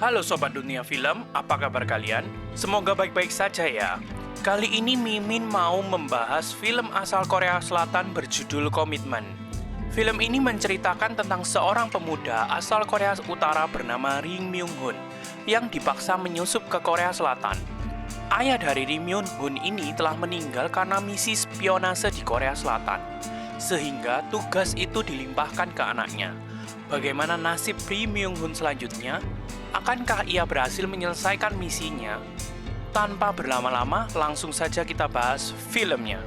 Halo Sobat Dunia Film, apa kabar kalian? Semoga baik-baik saja ya. Kali ini Mimin mau membahas film asal Korea Selatan berjudul Komitmen. Film ini menceritakan tentang seorang pemuda asal Korea Utara bernama Ri Myung-hun yang dipaksa menyusup ke Korea Selatan. Ayah dari Ri Myung-hun ini telah meninggal karena misi spionase di Korea Selatan, sehingga tugas itu dilimpahkan ke anaknya. Bagaimana nasib Ri Myung-hun selanjutnya? Akankah ia berhasil menyelesaikan misinya? Tanpa berlama-lama, langsung saja kita bahas filmnya.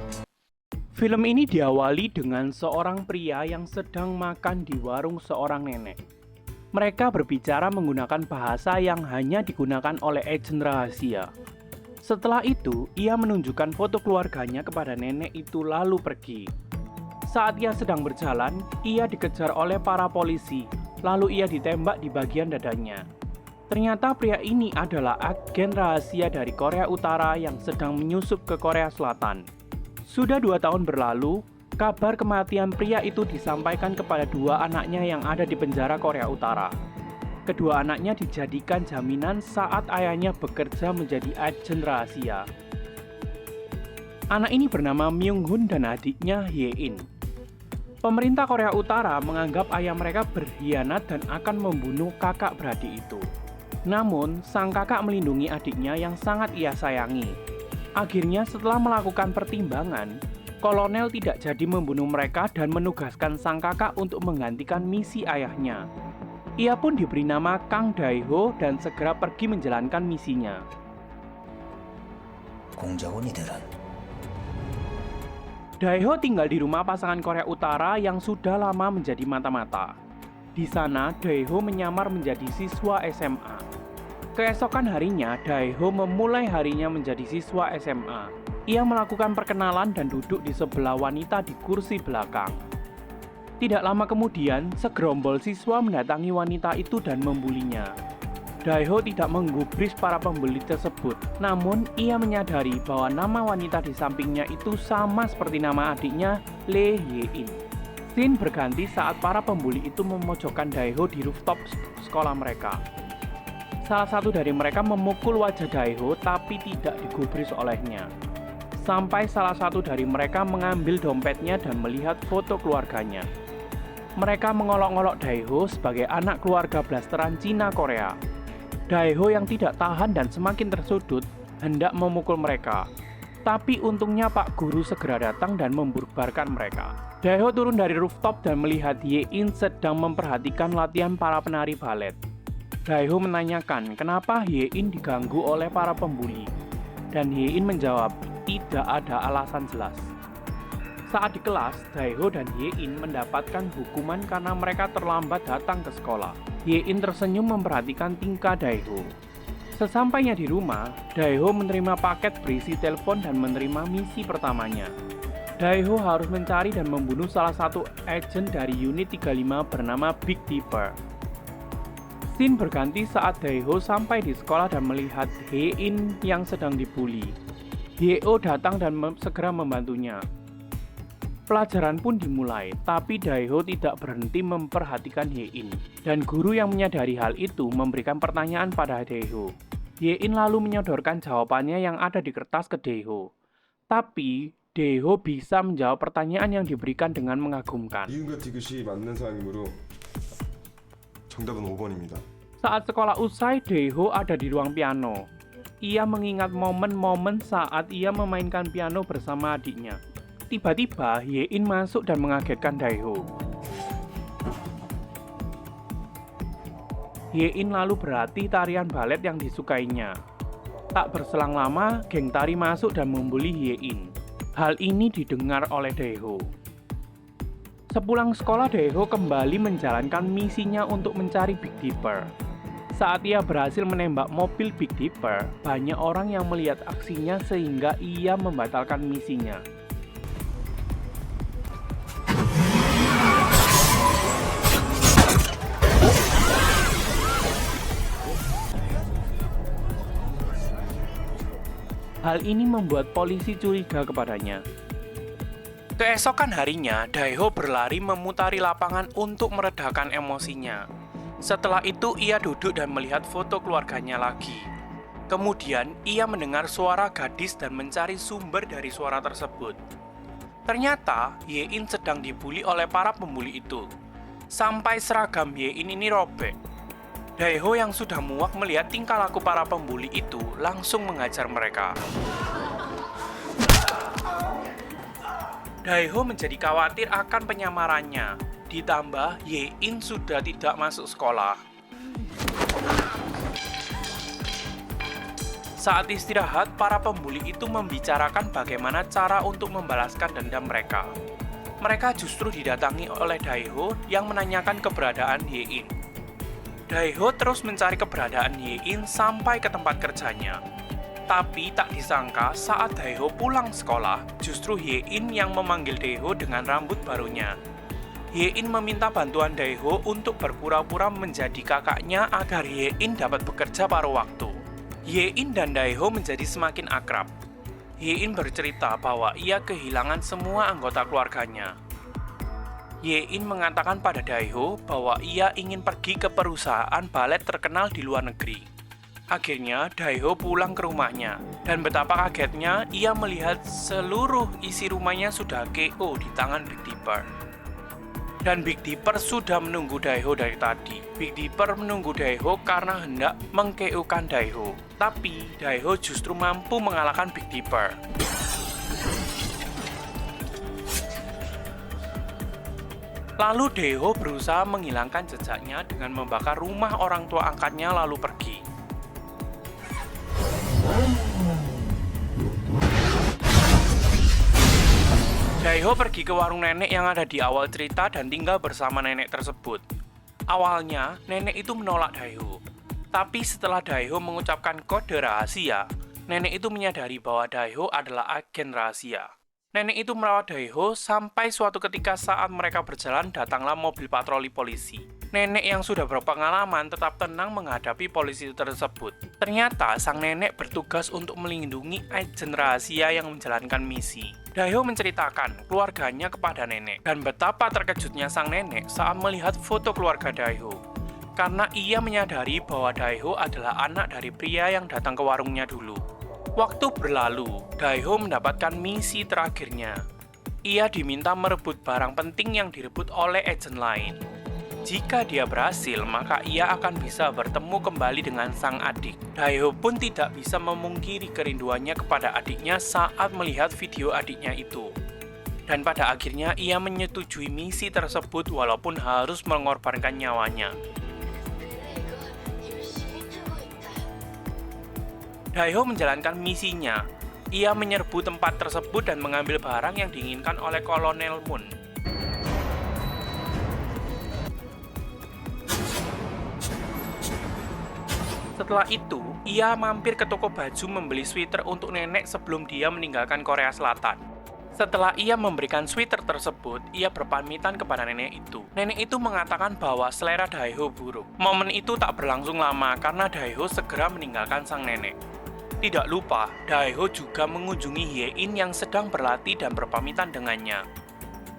Film ini diawali dengan seorang pria yang sedang makan di warung seorang nenek. Mereka berbicara menggunakan bahasa yang hanya digunakan oleh agen rahasia. Setelah itu, ia menunjukkan foto keluarganya kepada nenek itu lalu pergi. Saat ia sedang berjalan, ia dikejar oleh para polisi, lalu ia ditembak di bagian dadanya. Ternyata pria ini adalah agen rahasia dari Korea Utara yang sedang menyusup ke Korea Selatan. Sudah 2 tahun berlalu, kabar kematian pria itu disampaikan kepada 2 anaknya yang ada di penjara Korea Utara. Kedua anaknya dijadikan jaminan saat ayahnya bekerja menjadi agen rahasia. Anak ini bernama Myung-hun dan adiknya Hye-in. Pemerintah Korea Utara menganggap ayah mereka berkhianat dan akan membunuh kakak beradik itu. Namun, sang kakak melindungi adiknya yang sangat ia sayangi. Akhirnya, setelah melakukan pertimbangan, kolonel tidak jadi membunuh mereka dan menugaskan sang kakak untuk menggantikan misi ayahnya. Ia pun diberi nama Kang Dae-ho dan segera pergi menjalankan misinya. 공작원이 되란 Dae-ho tinggal di rumah pasangan Korea Utara yang sudah lama menjadi mata-mata. Di sana, Dae-ho menyamar menjadi siswa SMA. Keesokan harinya, Dae-ho memulai harinya menjadi siswa SMA. Ia melakukan perkenalan dan duduk di sebelah wanita di kursi belakang. Tidak lama kemudian, segerombol siswa mendatangi wanita itu dan membulinya. Dae-ho tidak menggubris para pembeli tersebut, namun ia menyadari bahwa nama wanita di sampingnya itu sama seperti nama adiknya, Lee Hye-in. Scene berganti saat para pembuli itu memojokkan Dae-ho di rooftop sekolah mereka. Salah satu dari mereka memukul wajah Dae-ho tapi tidak digubris olehnya. Sampai salah satu dari mereka mengambil dompetnya dan melihat foto keluarganya. Mereka mengolok-olok Dae-ho sebagai anak keluarga blasteran Cina Korea. Dae-ho yang tidak tahan dan semakin tersudut hendak memukul mereka. Tapi untungnya Pak Guru segera datang dan membubarkan mereka. Dae-ho turun dari rooftop dan melihat Hye-in sedang memperhatikan latihan para penari balet. Dae-ho menanyakan kenapa Hye-in diganggu oleh para pembuli. Dan Hye-in menjawab, tidak ada alasan jelas. Saat di kelas, Dae-ho dan Hye-in mendapatkan hukuman karena mereka terlambat datang ke sekolah. Hye-in tersenyum memperhatikan tingkah Dae-ho. Sesampainya di rumah, Dae-ho menerima paket berisi telepon dan menerima misi pertamanya. Dae-ho harus mencari dan membunuh salah satu agen dari unit 35 bernama Big Dipper. Scene berganti saat Dae-ho sampai di sekolah dan melihat Hye-in yang sedang dibully. Hye-oh datang dan segera membantunya. Pelajaran pun dimulai, tapi Dae-ho tidak berhenti memperhatikan Hye-in. Dan guru yang menyadari hal itu memberikan pertanyaan pada Dae-ho. Hye-in lalu menyodorkan jawabannya yang ada di kertas ke Dae-ho. Tapi Dae-ho bisa menjawab pertanyaan yang diberikan dengan mengagumkan. 이윤과 디귿이 맞는 상황이므로 정답은 5번입니다. Saat sekolah usai, Dae-ho ada di ruang piano. Ia mengingat momen-momen saat ia memainkan piano bersama adiknya. Tiba-tiba, Hye-in masuk dan mengagetkan Dae-ho. Hye-in lalu berlatih tarian balet yang disukainya. Tak berselang lama, geng tari masuk dan membuli Hye-in. Hal ini didengar oleh Dae-ho. Sepulang sekolah, Dae-ho kembali menjalankan misinya untuk mencari Big Dipper. Saat ia berhasil menembak mobil Big Dipper, banyak orang yang melihat aksinya sehingga ia membatalkan misinya. Hal ini membuat polisi curiga kepadanya. Keesokan harinya, Dae-ho berlari memutari lapangan untuk meredakan emosinya. Setelah itu ia duduk dan melihat foto keluarganya lagi. Kemudian ia mendengar suara gadis dan mencari sumber dari suara tersebut. Ternyata Ye-in sedang dibully oleh para pembuli itu. Sampai seragam Ye-in ini robek. Daeho yang sudah muak melihat tingkah laku para pembuli itu langsung mengajar mereka. Daeho menjadi khawatir akan penyamarannya. Ditambah Ye-in sudah tidak masuk sekolah. Saat istirahat, para pembuli itu membicarakan bagaimana cara untuk membalaskan dendam mereka. Mereka justru didatangi oleh Daeho yang menanyakan keberadaan Ye-in. Daeho terus mencari keberadaan Ye-in sampai ke tempat kerjanya. Tapi tak disangka saat Daeho pulang sekolah, justru Ye-in yang memanggil Daeho dengan rambut barunya. Ye-in meminta bantuan Daeho untuk berpura-pura menjadi kakaknya agar Ye-in dapat bekerja paruh waktu. Ye-in dan Daeho menjadi semakin akrab. Ye-in bercerita bahwa ia kehilangan semua anggota keluarganya. Ye-in mengatakan pada Daeho bahwa ia ingin pergi ke perusahaan balet terkenal di luar negeri. Akhirnya Daeho pulang ke rumahnya, dan betapa kagetnya ia melihat seluruh isi rumahnya sudah KO di tangan Big Dipper. Dan Big Dipper sudah menunggu Daeho dari tadi. Big Dipper menunggu Daeho karena hendak meng-KO-kan Daeho. Tapi Daeho justru mampu mengalahkan Big Dipper. Lalu Daeho berusaha menghilangkan jejaknya dengan membakar rumah orang tua angkatnya lalu pergi. Daeho pergi ke warung nenek yang ada di awal cerita dan tinggal bersama nenek tersebut. Awalnya, nenek itu menolak Daeho. Tapi setelah Daeho mengucapkan kode rahasia, nenek itu menyadari bahwa Daeho adalah agen rahasia. Nenek itu merawat Daeho sampai suatu ketika saat mereka berjalan datanglah mobil patroli polisi. Nenek yang sudah berpengalaman tetap tenang menghadapi polisi tersebut. Ternyata sang nenek bertugas untuk melindungi agen rahasia yang menjalankan misi. Daeho menceritakan keluarganya kepada nenek dan betapa terkejutnya sang nenek saat melihat foto keluarga Daeho. Karena ia menyadari bahwa Daeho adalah anak dari pria yang datang ke warungnya dulu. Waktu berlalu, Daeho mendapatkan misi terakhirnya. Ia diminta merebut barang penting yang direbut oleh agen lain. Jika dia berhasil, maka ia akan bisa bertemu kembali dengan sang adik. Daeho pun tidak bisa memungkiri kerinduannya kepada adiknya saat melihat video adiknya itu. Dan pada akhirnya ia menyetujui misi tersebut walaupun harus mengorbankan nyawanya. Daeho menjalankan misinya. Ia menyerbu tempat tersebut dan mengambil barang yang diinginkan oleh Kolonel Moon. Setelah itu, ia mampir ke toko baju membeli sweater untuk nenek sebelum dia meninggalkan Korea Selatan. Setelah ia memberikan sweater tersebut, ia berpamitan kepada nenek itu. Nenek itu mengatakan bahwa selera Daeho buruk. Momen itu tak berlangsung lama karena Daeho segera meninggalkan sang nenek. Tidak lupa, Daeho juga mengunjungi Ye-in yang sedang berlatih dan berpamitan dengannya.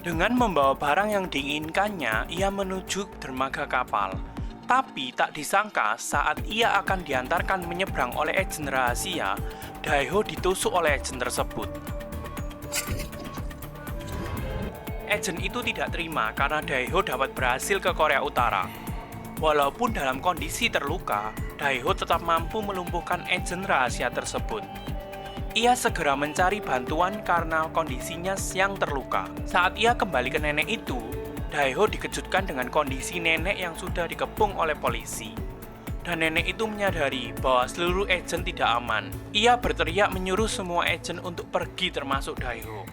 Dengan membawa barang yang diinginkannya, ia menuju dermaga kapal. Tapi tak disangka saat ia akan diantarkan menyeberang oleh agen rahasia, Daeho ditusuk oleh agen tersebut. Agen itu tidak terima karena Daeho dapat berhasil ke Korea Utara. Walaupun dalam kondisi terluka, Daeho tetap mampu melumpuhkan agen rahasia tersebut. Ia segera mencari bantuan karena kondisinya yang terluka. Saat ia kembali ke nenek itu, Daeho dikejutkan dengan kondisi nenek yang sudah dikepung oleh polisi. Dan nenek itu menyadari bahwa seluruh agen tidak aman. Ia berteriak menyuruh semua agen untuk pergi termasuk Daeho.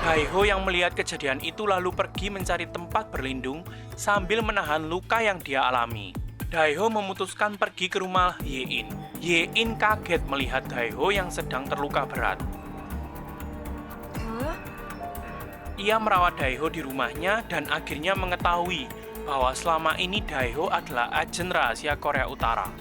Daeho yang melihat kejadian itu lalu pergi mencari tempat berlindung sambil menahan luka yang dia alami. Daeho memutuskan pergi ke rumah Ye-in. Ye-in kaget melihat Daeho yang sedang terluka berat. Ia merawat Daeho di rumahnya dan akhirnya mengetahui bahwa selama ini Daeho adalah agen rahasia Korea Utara.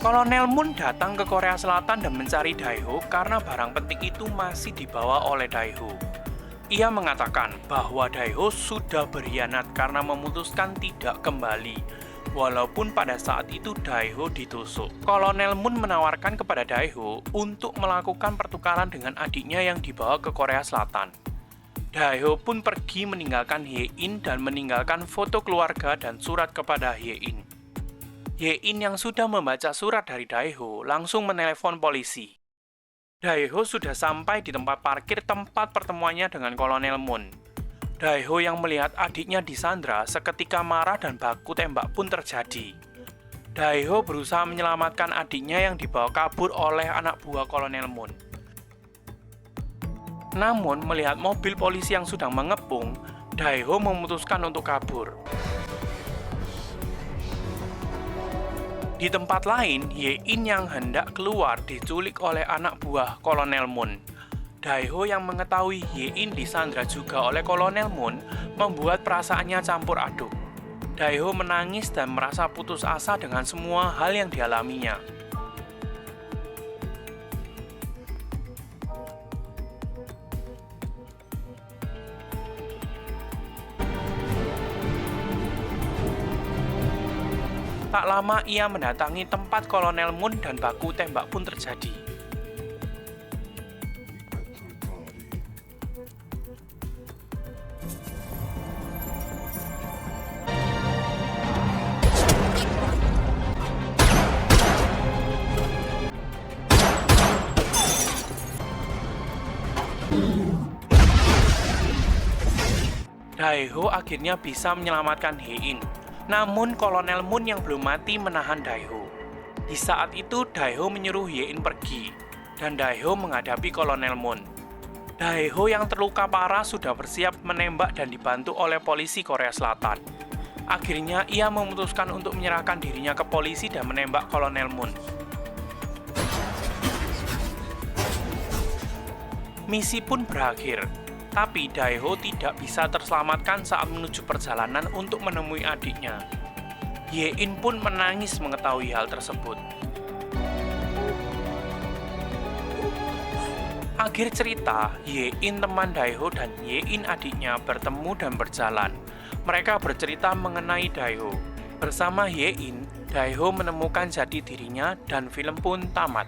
Kolonel Moon datang ke Korea Selatan dan mencari Daeho karena barang penting itu masih dibawa oleh Daeho. Ia mengatakan bahwa Daeho sudah berkhianat karena memutuskan tidak kembali, walaupun pada saat itu Daeho ditusuk. Kolonel Moon menawarkan kepada Daeho untuk melakukan pertukaran dengan adiknya yang dibawa ke Korea Selatan. Daeho pun pergi meninggalkan Hye-in dan meninggalkan foto keluarga dan surat kepada Hye-in. Hye-in yang sudah membaca surat dari Daeho langsung menelepon polisi. Daeho sudah sampai di tempat parkir tempat pertemuannya dengan Kolonel Moon. Daeho yang melihat adiknya disandra seketika marah dan baku tembak pun terjadi. Daeho berusaha menyelamatkan adiknya yang dibawa kabur oleh anak buah Kolonel Moon. Namun, melihat mobil polisi yang sedang mengepung, Daeho memutuskan untuk kabur. Di tempat lain, Hye-in yang hendak keluar diculik oleh anak buah Kolonel Moon. Daeho yang mengetahui Hye-in disandra juga oleh Kolonel Moon membuat perasaannya campur aduk. Daeho menangis dan merasa putus asa dengan semua hal yang dialaminya. Tak lama ia mendatangi tempat Kolonel Moon dan baku tembak pun terjadi. Daeho akhirnya bisa menyelamatkan Hye-in. Namun Kolonel Moon yang belum mati menahan Daeho. Di saat itu Daeho menyuruh Hye-in pergi, dan Daeho menghadapi Kolonel Moon. Daeho yang terluka parah sudah bersiap menembak dan dibantu oleh polisi Korea Selatan. Akhirnya ia memutuskan untuk menyerahkan dirinya ke polisi dan menembak Kolonel Moon. Misi pun berakhir. Tapi Daeho tidak bisa terselamatkan saat menuju perjalanan untuk menemui adiknya. Hye-in pun menangis mengetahui hal tersebut. Akhir cerita, Hye-in teman Daeho dan Hye-in adiknya bertemu dan berjalan. Mereka bercerita mengenai Daeho. Bersama Hye-in, Daeho menemukan jati dirinya dan film pun tamat.